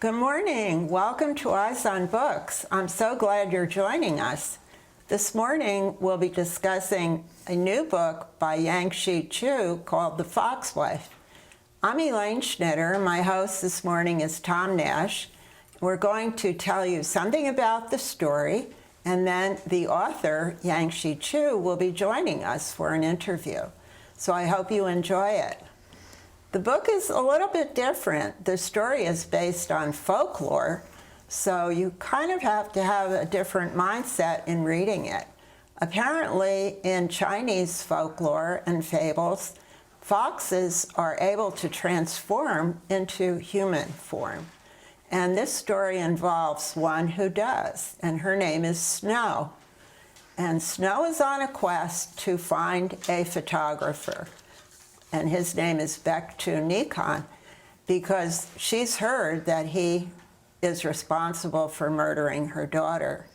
Good morning. Welcome to Eyes on Books. I'm so glad you're joining us. This morning we'll be discussing a new book by Yang-Shi Chu called The Fox Wife. I'm Elaine Schnitter. My host this morning is Tom Nash. We're going to tell you something about the story, and then the author, Yang-Shi Chu, will be joining us for an interview. So I hope you enjoy it. The book is a little bit different. The story is based on folklore, so you kind of have to have a different mindset in reading it. Apparently, in Chinese folklore and fables, foxes are able to transform into human form. And this story involves one who does, and her name is Snow. And Snow is on a quest to find a photographer. And his name is Baektu Nikon, because she's heard that he is responsible for murdering her daughter.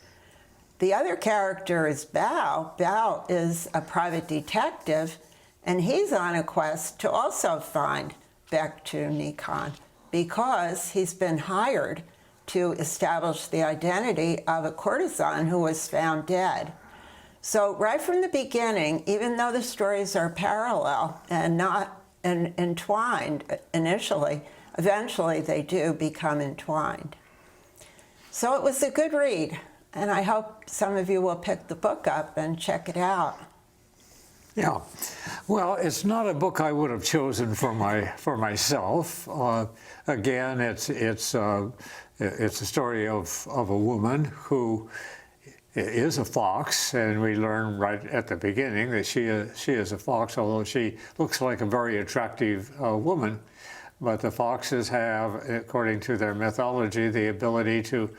The other character is Bao. Bao is a private detective, and he's on a quest to also find Baektu Nikon, because he's been hired to establish the identity of a courtesan who was found dead. So right from the beginning, even though the stories are parallel and not entwined initially, eventually they do become entwined. So it was a good read, and I hope some of you will pick the book up and check it out. Yeah, well, it's not a book I would have chosen for myself. Again, it's a story of a woman who is a fox, and we learn right at the beginning that she is a fox, although she looks like a very attractive woman. But the foxes have, according to their mythology, the ability to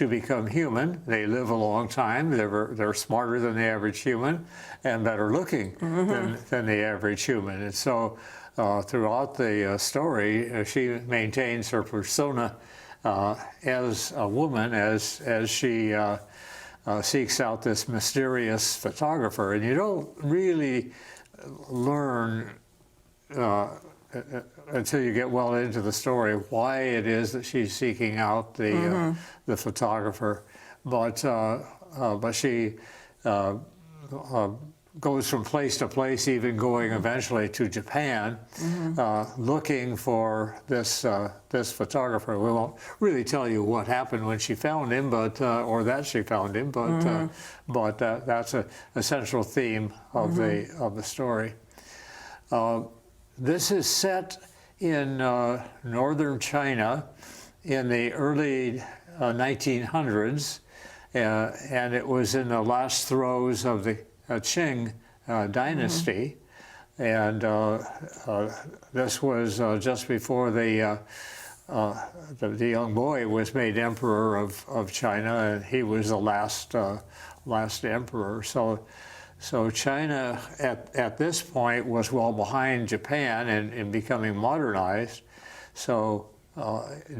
become human. They live a long time. They're smarter than the average human and better looking than the average human. And so throughout the story, she maintains her persona as a woman as she seeks out this mysterious photographer. And you don't really learn until you get well into the story why it is that she's seeking out the photographer. But she goes from place to place, even going eventually to Japan, looking for this photographer. We won't really tell you what happened when she found him, but or that she found him, but that's a central theme of the story. This is set in northern China in the early 1900s, and it was in the last throes of the Qing dynasty, and this was just before the young boy was made emperor of China, and he was the last emperor. So China at this point was well behind Japan in becoming modernized. So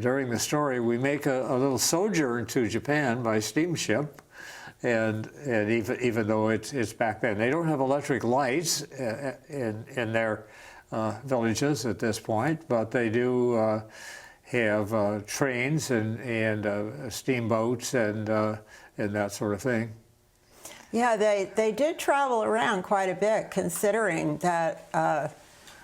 during the story, we make a little sojourn to Japan by steamship. And even though it's back then, they don't have electric lights in their villages at this point, but they do have trains and steamboats and that sort of thing. Yeah, they did travel around quite a bit, considering that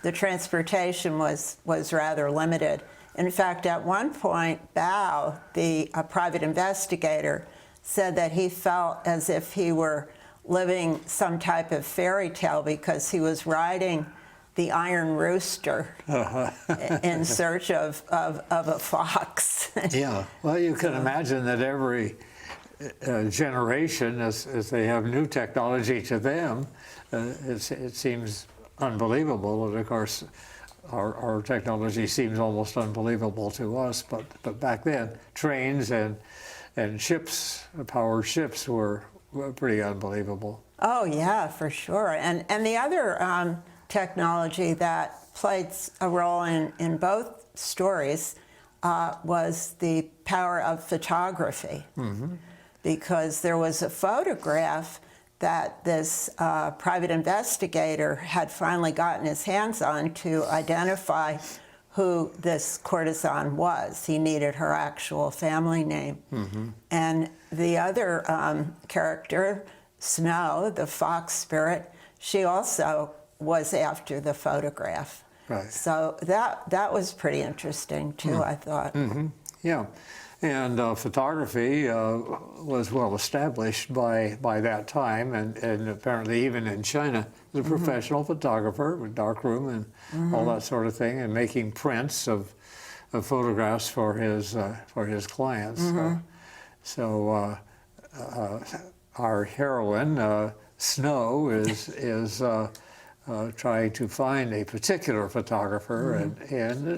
the transportation was rather limited. In fact, at one point, Bao, the private investigator, said that he felt as if he were living some type of fairy tale because he was riding the Iron Rooster in search of a fox. Yeah, well, you can imagine that every generation, as they have new technology to them, it seems unbelievable. And of course, our technology seems almost unbelievable to us. But back then, trains and ships, powered ships, were pretty unbelievable. Oh yeah, for sure. And the other technology that played a role in both stories was the power of photography. Because there was a photograph that this private investigator had finally gotten his hands on to identify who this courtesan was. He needed her actual family name. And the other character, Snow, the fox spirit, she also was after the photograph. Right. So that was pretty interesting too, I thought. Yeah, and photography was well established by that time, and apparently even in China, he was a professional photographer with darkroom and all that sort of thing, and making prints of photographs for his clients. So our heroine, Snow, is trying to find a particular photographer, and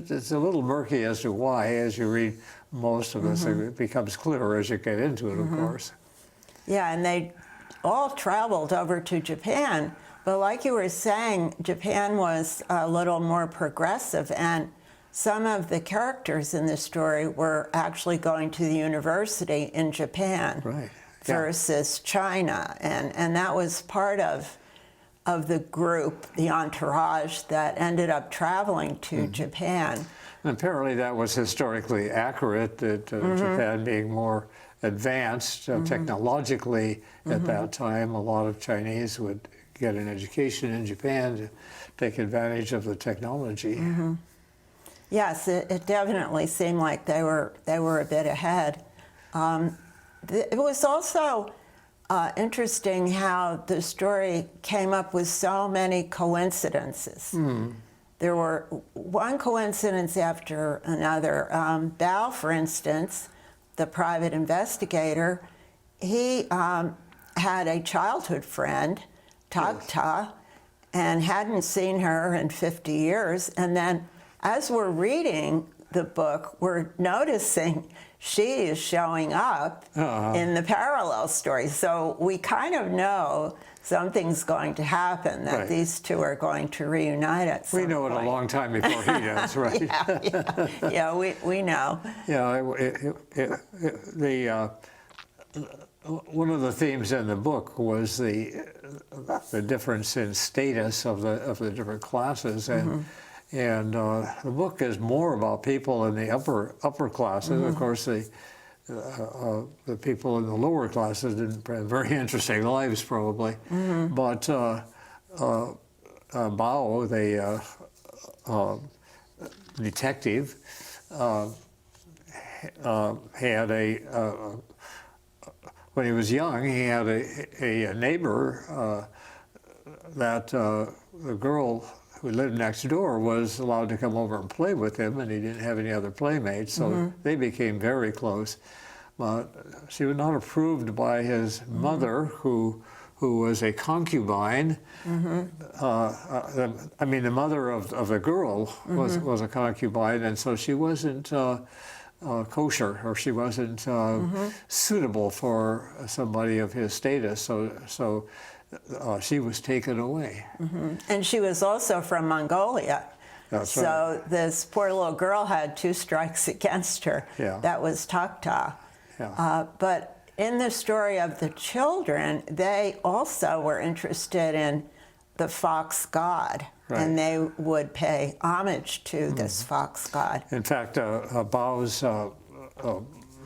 it's a little murky as to why. As you read most of this, it becomes clearer as you get into it, of course. Yeah, and they all traveled over to Japan, but like you were saying, Japan was a little more progressive, and some of the characters in the story were actually going to the university in Japan versus China, and that was part of the group, the entourage that ended up traveling to Japan. And apparently that was historically accurate, that Japan being more advanced technologically at that time, a lot of Chinese would get an education in Japan to take advantage of the technology. Yes, it definitely seemed like they were a bit ahead. It was also interesting how the story came up with so many coincidences. There were one coincidence after another. Bao, for instance, the private investigator, he had a childhood friend, Takta, and hadn't seen her in 50 years. And then as we're reading the book, we're noticing she is showing up in the parallel story. So we kind of know something's going to happen, that these two are going to reunite at some point. We know it a long time before he does, right? Yeah, we know. Yeah, one of the themes in the book was the difference in status of the different classes, and the book is more about people in the upper classes. Of course, the people in the lower classes didn't have very interesting lives, probably. But Bao, the detective, had when he was young, he had a neighbor that the girl who lived next door was allowed to come over and play with him, and he didn't have any other playmates, so they became very close. But she was not approved by his mother, who was a concubine. I mean, the mother of the girl was a concubine, and so she wasn't kosher, or she wasn't suitable for somebody of his status. So she was taken away. And she was also from Mongolia. That's so this poor little girl had 2 strikes against her. Yeah. That was Takta. Yeah. But in the story of the children, they also were interested in the fox god, and they would pay homage to this fox god. In fact, Bao's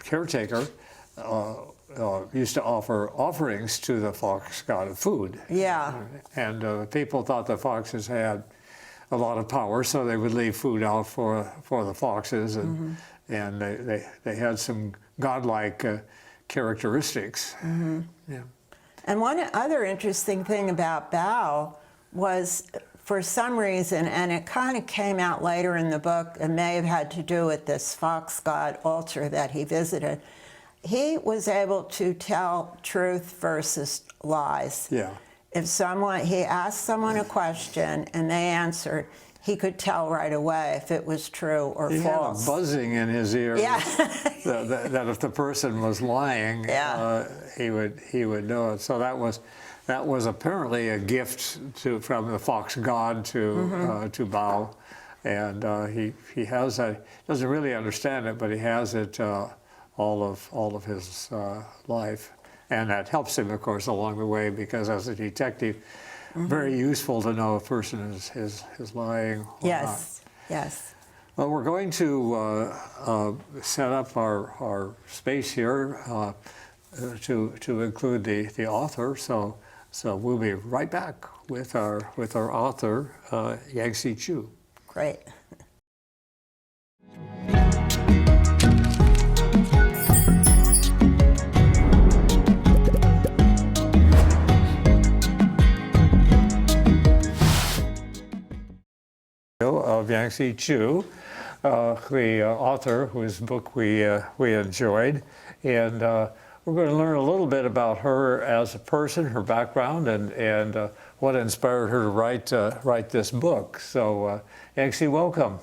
caretaker used to offer offerings to the fox god of food. Yeah. And people thought the foxes had a lot of power, so they would leave food out for the foxes, and they had some godlike characteristics. Yeah. And one other interesting thing about Bao was, for some reason, and it kind of came out later in the book, it may have had to do with this fox god altar that he visited, he was able to tell truth versus lies. Yeah. If he asked someone a question and they answered, he could tell right away if it was true or false. He had a buzzing in his ear. Yeah. that if the person was lying, he would know it. So that was apparently a gift from the fox god to Bao, and he has doesn't really understand it, but he has it all of his life, and that helps him, of course, along the way, because as a detective, very useful to know if a person is lying or not. Yes. Well, we're going to set up our space here to include the author. So we'll be right back with our author, Yangtze Chu. Great. Of Yangtze Chu, the author whose book we enjoyed, and we're going to learn a little bit about her as a person, her background, and what inspired her to write this book. So, Yangtze, welcome.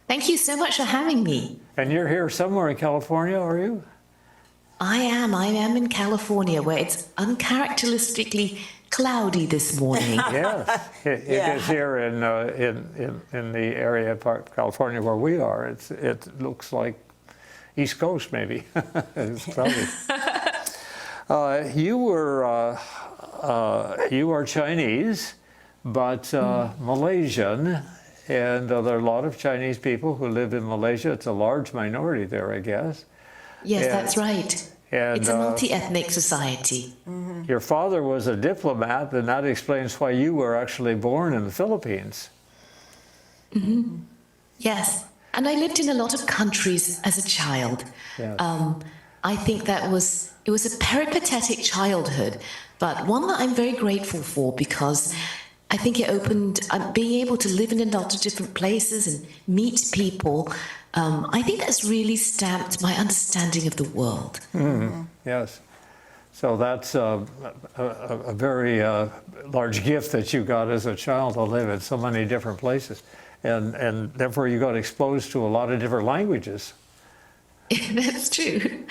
Thank you so much for having me. And you're here somewhere in California, are you? I am in California, where it's uncharacteristically cloudy this morning. Yes, it is here in the area of California where we are. It looks like East Coast, maybe. It's probably. You are Chinese, but Malaysian, and there are a lot of Chinese people who live in Malaysia. It's a large minority there, I guess. Yes, that's right. And, it's a multi-ethnic society. Mm-hmm. Your father was a diplomat, and that explains why you were actually born in the Philippines. Mm-hmm. Yes, and I lived in a lot of countries as a child. Yes. I think it was a peripatetic childhood, but one that I'm very grateful for, because I think it opened, being able to live in a lot of different places and meet people. I think that's really stamped my understanding of the world. Mm-hmm. Yes. So that's a very large gift that you got as a child to live in so many different places. And therefore you got exposed to a lot of different languages. That's true.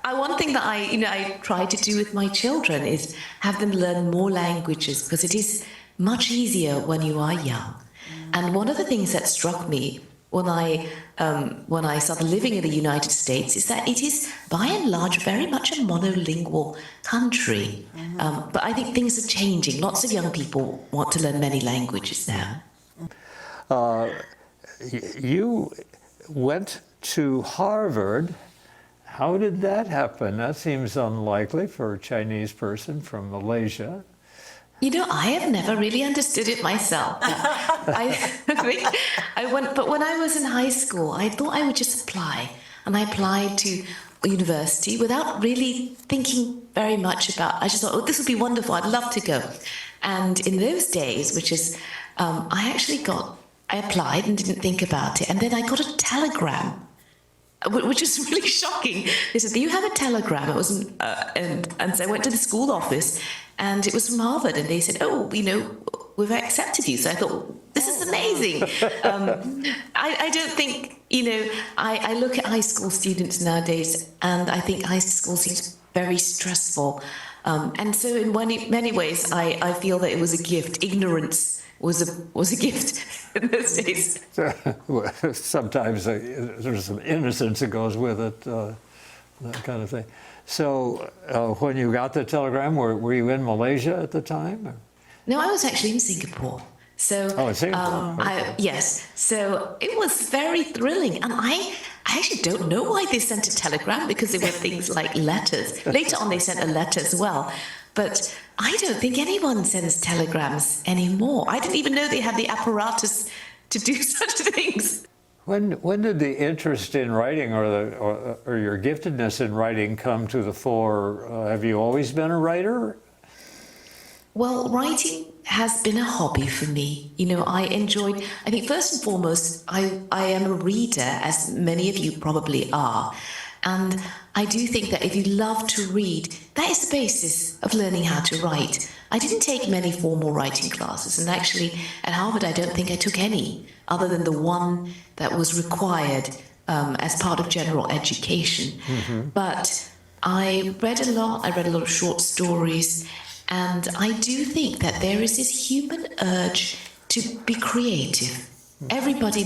One thing that I try to do with my children is have them learn more languages, because it is much easier when you are young. And one of the things that struck me when I started living in the United States is that it is, by and large, very much a monolingual country. But I think things are changing. Lots of young people want to learn many languages now. You went to Harvard. How did that happen? That seems unlikely for a Chinese person from Malaysia. I have never really understood it myself. I think I went, but when I was in high school, I thought I would just apply. And I applied to university without really thinking very much about, I just thought, this would be wonderful, I'd love to go. And in those days, which is, I applied and didn't think about it. And then I got a telegram, which was really shocking. They said, you have a telegram. It was, and so I went to the school office, and it was from Harvard, and they said, we've accepted you. So I thought, this is amazing. I don't think, I look at high school students nowadays, and I think high school seems very stressful. And so in many ways, I feel that it was a gift. Ignorance was a gift in those days. Sometimes there's some innocence that goes with it, that kind of thing. So when you got the telegram, were you in Malaysia at the time? Or? No, I was actually in Singapore. So, in Singapore. Okay. Yes. So it was very thrilling. And I actually don't know why they sent a telegram, because there were things like letters. Later on, they sent a letter as well. But I don't think anyone sends telegrams anymore. I didn't even know they had the apparatus to do such things. When did the interest in writing or your giftedness in writing come to the fore? Have you always been a writer? Well, writing has been a hobby for me. I think first and foremost, I am a reader, as many of you probably are. And I do think that if you love to read, that is the basis of learning how to write. I didn't take many formal writing classes, and actually at Harvard I don't think I took any, other than the one that was required as part of general education. Mm-hmm. But I read a lot of short stories, and I do think that there is this human urge to be creative. Everybody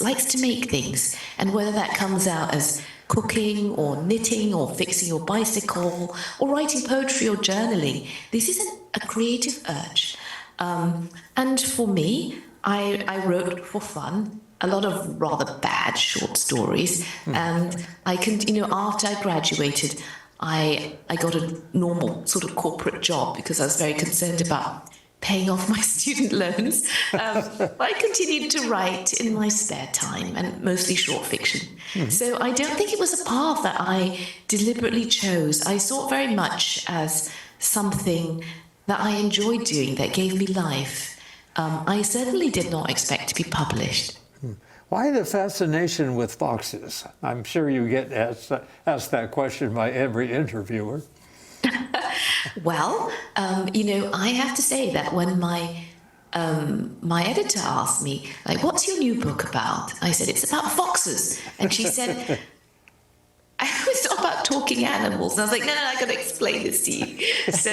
likes to make things, and whether that comes out as cooking or knitting or fixing your bicycle or writing poetry or journaling, this is a creative urge. And for me, I wrote for fun. a lot of rather bad short stories. And after I graduated, I got a normal sort of corporate job because I was very concerned about paying off my student loans. But I continued to write in my spare time, and mostly short fiction. So I don't think it was a path that I deliberately chose. I saw it very much as something that I enjoyed doing, that gave me life. I certainly did not expect to be published. Why the fascination with foxes? I'm sure you get asked that question by every interviewer. Well, I have to say that when my editor asked me, like, what's your new book about? I said, it's about foxes. And she said, it's not about talking animals. And I was like, no, I got to explain this to you. So,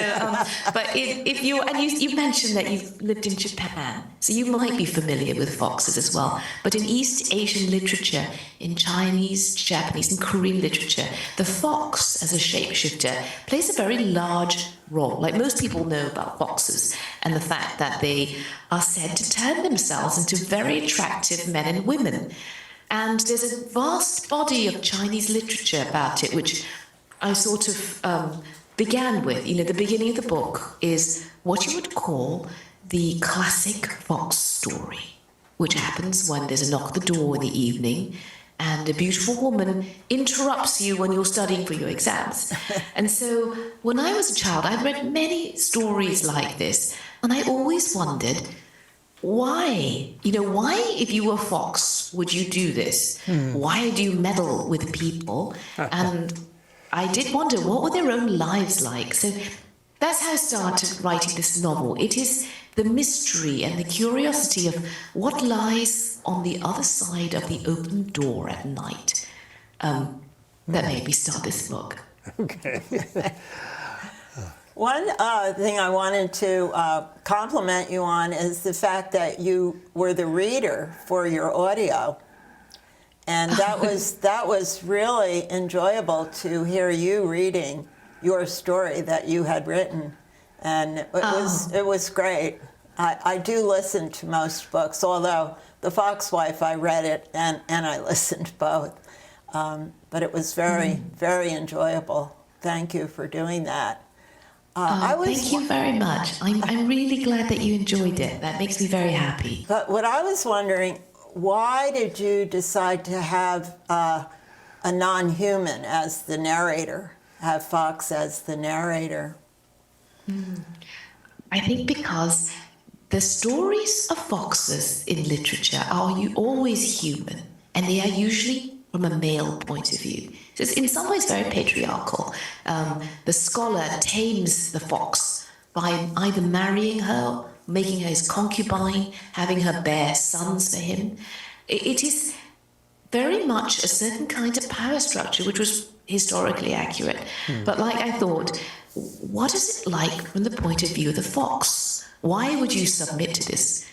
but if you mentioned that you've lived in Japan, so you might be familiar with foxes as well. But in East Asian literature, in Chinese, Japanese, and Korean literature, the fox as a shapeshifter plays a very large role. Like, most people know about foxes and the fact that they are said to turn themselves into very attractive men and women. And there's a vast body of Chinese literature about it, which I sort of began with. The beginning of the book is what you would call the classic fox story, which happens when there's a knock at the door in the evening and a beautiful woman interrupts you when you're studying for your exams. And so when I was a child, I'd read many stories like this, and I always wondered, why? Why, if you were a fox, would you do this? Why do you meddle with people? And I did wonder, what were their own lives like? So that's how I started writing this novel. It is the mystery and the curiosity of what lies on the other side of the open door at night that made me start this book. Okay. One thing I wanted to compliment you on is the fact that you were the reader for your audio. And that was really enjoyable to hear you reading your story that you had written. And it was great. I do listen to most books, although The Foxwife, I read it and I listened both. But it was very, very enjoyable. Thank you for doing that. Thank you very much. I'm really glad that you enjoyed it. That makes me very happy. But what I was wondering, why did you decide to have a non-human as the narrator, have Fox as the narrator? I think because the stories of foxes in literature are always human, and they are usually from a male point of view. So it's in some ways very patriarchal. The scholar tames the fox by either marrying her, making her his concubine, having her bear sons for him. It is very much a certain kind of power structure, which was historically accurate. But like I thought, what is it like from the point of view of the fox? Why would you submit to this?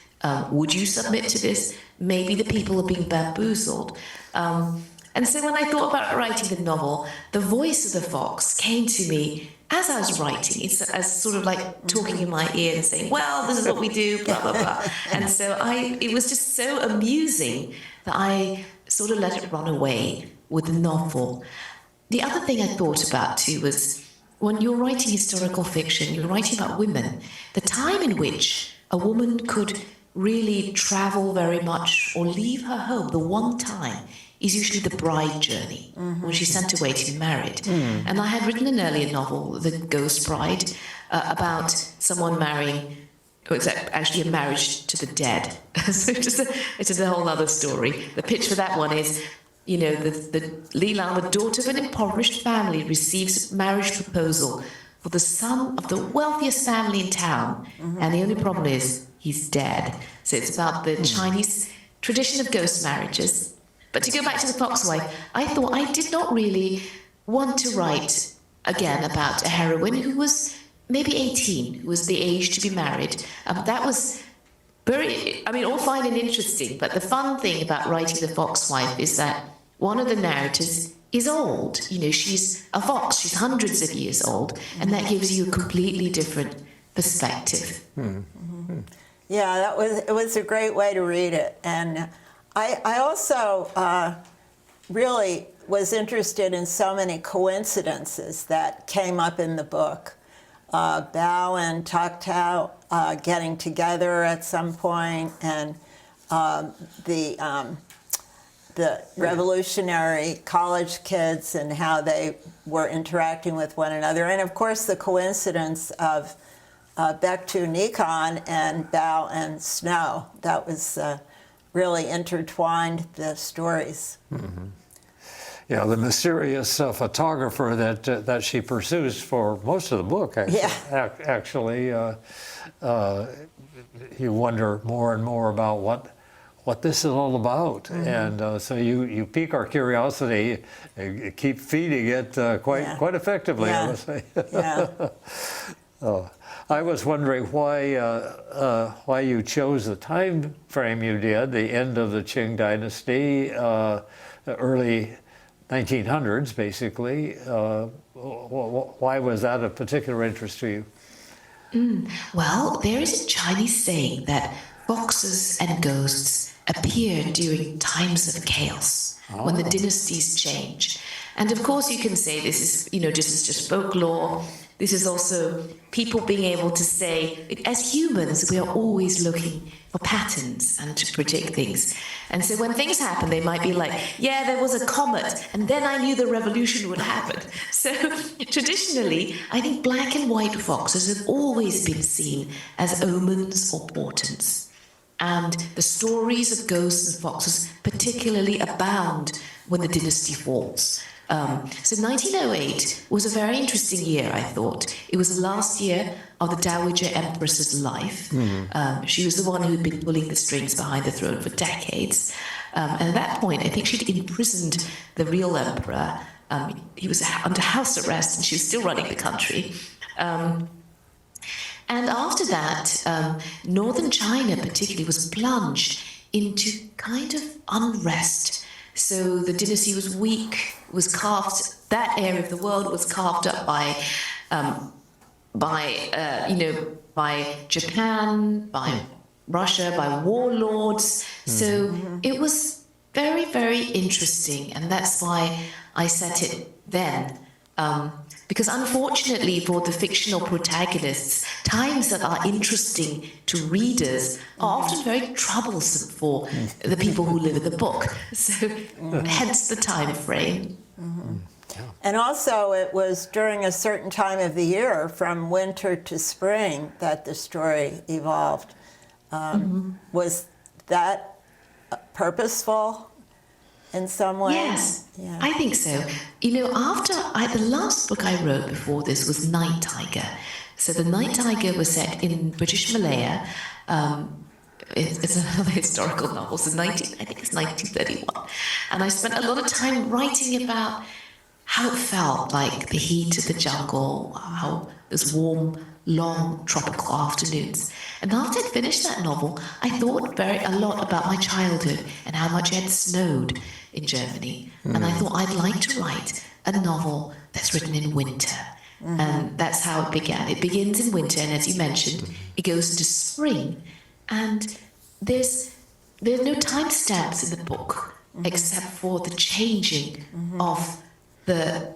Would you submit to this? Maybe the people are being bamboozled. And so when I thought about writing the novel, the voice of the fox came to me as I was writing. It's as sort of like talking in my ear and saying, well, this is what we do, blah, blah, blah. And so it was just so amusing that I sort of let it run away with the novel. The other thing I thought about too was when you're writing historical fiction, you're writing about women, the time in which a woman could really travel very much or leave her home, the one time, is usually the bride journey, when she's sent away to be married. And I had written an earlier novel, The Ghost Bride, about someone marrying, actually a marriage to the dead. So it's a whole other story. The pitch for that one is, the Leela, the daughter of an impoverished family, receives a marriage proposal for the son of the wealthiest family in town. And the only problem is he's dead. So it's about the Chinese tradition of ghost marriages. But to go back to The Foxwife, I thought I did not really want to write again about a heroine who was maybe 18, who was the age to be married. That was all fine and interesting, but the fun thing about writing The Foxwife is that one of the narrators is old. She's a fox, she's hundreds of years old, and that gives you a completely different perspective. Yeah, it was a great way to read it. And I also really was interested in so many coincidences that came up in the book. Bao and Toctao getting together at some point, and the revolutionary college kids and how they were interacting with one another. And of course, the coincidence of Baektu Nikon and Bao and Snow. That was really intertwined the stories. Mm-hmm. Yeah, the mysterious photographer that she pursues for most of the book, actually, you wonder more and more about what this is all about. Mm-hmm. And so you pique our curiosity, keep feeding it quite effectively, I would say. Yeah. I was wondering why you chose the time frame you did, the end of the Qing dynasty, the early 1900s, basically. Why was that of particular interest to you? Well, there is a Chinese saying that foxes and ghosts appear during times of chaos, when the dynasties change. And of course, you can say this is just folklore. This is also people being able to say, as humans, we are always looking for patterns and to predict things. And so when things happen, they might be like, yeah, there was a comet, and then I knew the revolution would happen. So traditionally, I think black and white foxes have always been seen as omens or portents. And the stories of ghosts and foxes particularly abound when the dynasty falls. So 1908 was a very interesting year, I thought. It was the last year of the Dowager Empress's life. Mm-hmm. She was the one who had been pulling the strings behind the throne for decades. And at that point, I think she'd imprisoned the real emperor. He was under house arrest, and she was still running the country. And after that, northern China particularly was plunged into kind of unrest. So the dynasty was weak, was carved, that area of the world was carved up by Japan, by Russia, by warlords. So it was very, very interesting, and that's why I set it then. Because unfortunately for the fictional protagonists, times that are interesting to readers are often very troublesome for the people who live in the book. So hence the time frame. Mm-hmm. And also it was during a certain time of the year, from winter to spring, that the story evolved. Was that purposeful in some way? Yes, I think so. After the last book I wrote before this was Night Tiger. So the Night Tiger was set in British Malaya. It's another historical novel. So I think it's 1931. And I spent a lot of time writing about how it felt, like the heat of the jungle, how those warm, long tropical afternoons. And after I'd finished that novel, I thought a lot about my childhood and how much it had snowed in Germany. And I thought I'd like to write a novel that's written in winter. And that's how it began. It begins in winter, and as you mentioned, it goes into spring. And there's no timestamps in the book except for the changing of the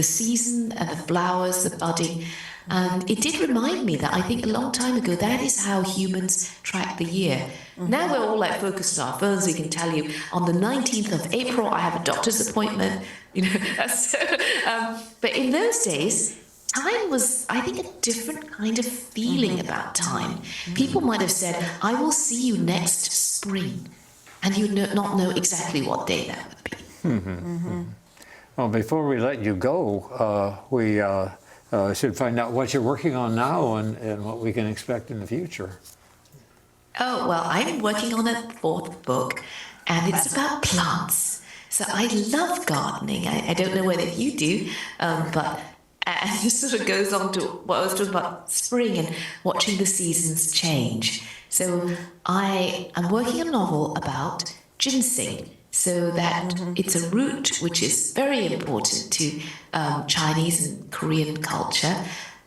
season and the flowers, the budding. And it did remind me that I think a long time ago, that is how humans track the year. Now we're all like focused on our phones. We can tell you on the 19th of April, I have a doctor's appointment. But in those days, time was, I think, a different kind of feeling about time. People might have said, I will see you next spring. And you not know exactly what day that would be. Well, before we let you go, we should find out what you're working on now and what we can expect in the future. Oh, well, I'm working on a fourth book, and it's about plants. So I love gardening. I don't know whether you do, but and this sort of goes on to what I was talking about, spring and watching the seasons change. So I am working a novel about ginseng. So that it's a root which is very important to Chinese and Korean culture.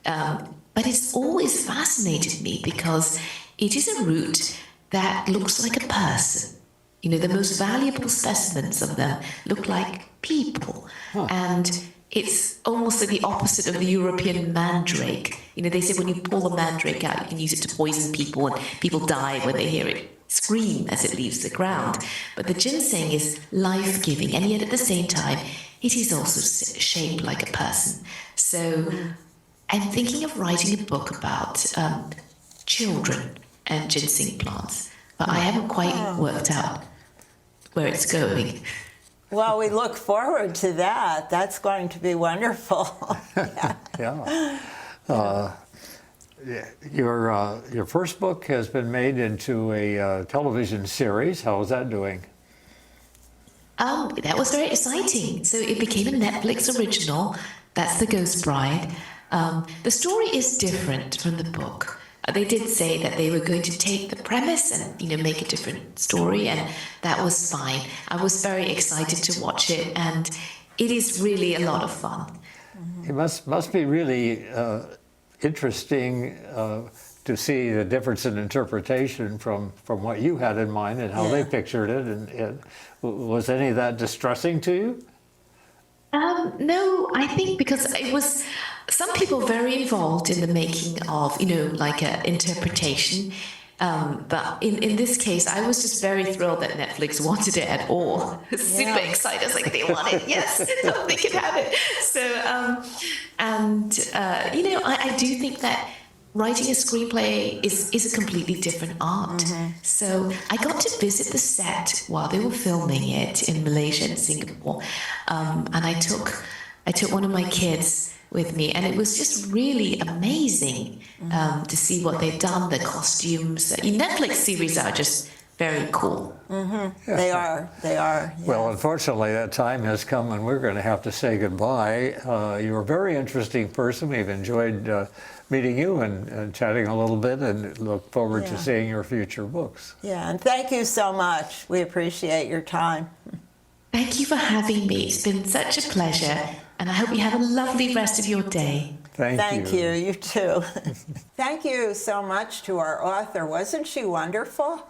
But it's always fascinated me because it is a root that looks like a person. You know, the most valuable specimens of them look like people. And it's almost like the opposite of the European mandrake. You know, they say when you pull a mandrake out, you can use it to poison people, and people die when they hear it scream as it leaves the ground. But the ginseng is life-giving, and yet at the same time, it is also shaped like a person. So I'm thinking of writing a book about children and ginseng plants, but I haven't quite worked out where it's going. Well, we look forward to that. That's going to be wonderful. Yeah. Your first book has been made into a television series. How is that doing? That was very exciting. So it became a Netflix original. That's The Ghost Bride. The story is different from the book. They did say that they were going to take the premise and, you know, make a different story, and that was fine. I was very excited to watch it, and it is really a lot of fun. It must be really interesting to see the difference in interpretation from what you had in mind and how they pictured it. And was any of that distressing to you? No, I think because it was some people very involved in the making of, you know, like an interpretation. But in this case, I was just very thrilled that Netflix wanted it at all. Super excited. I was like, they want it. Yes, they can have it. So, you know, I do think that writing a screenplay is a completely different art. So I got to visit the set while they were filming it in Malaysia and Singapore. And I took one of my kids with me, and it was just really amazing to see what they've done, the costumes. Netflix series are just very cool. They are. Yeah. Well, unfortunately, that time has come and we're going to have to say goodbye. You're a very interesting person. We've enjoyed meeting you and chatting a little bit, and look forward to seeing your future books. Yeah, and thank you so much. We appreciate your time. Thank you for having me. It's been such a pleasure, and I hope you have a lovely rest of your day. Thank you. You too. Thank you so much to our author. Wasn't she wonderful?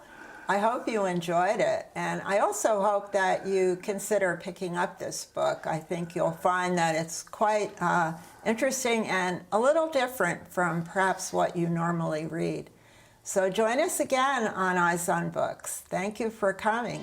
I hope you enjoyed it, and I also hope that you consider picking up this book. I think you'll find that it's quite interesting and a little different from perhaps what you normally read. So join us again on Eyes on Books. Thank you for coming.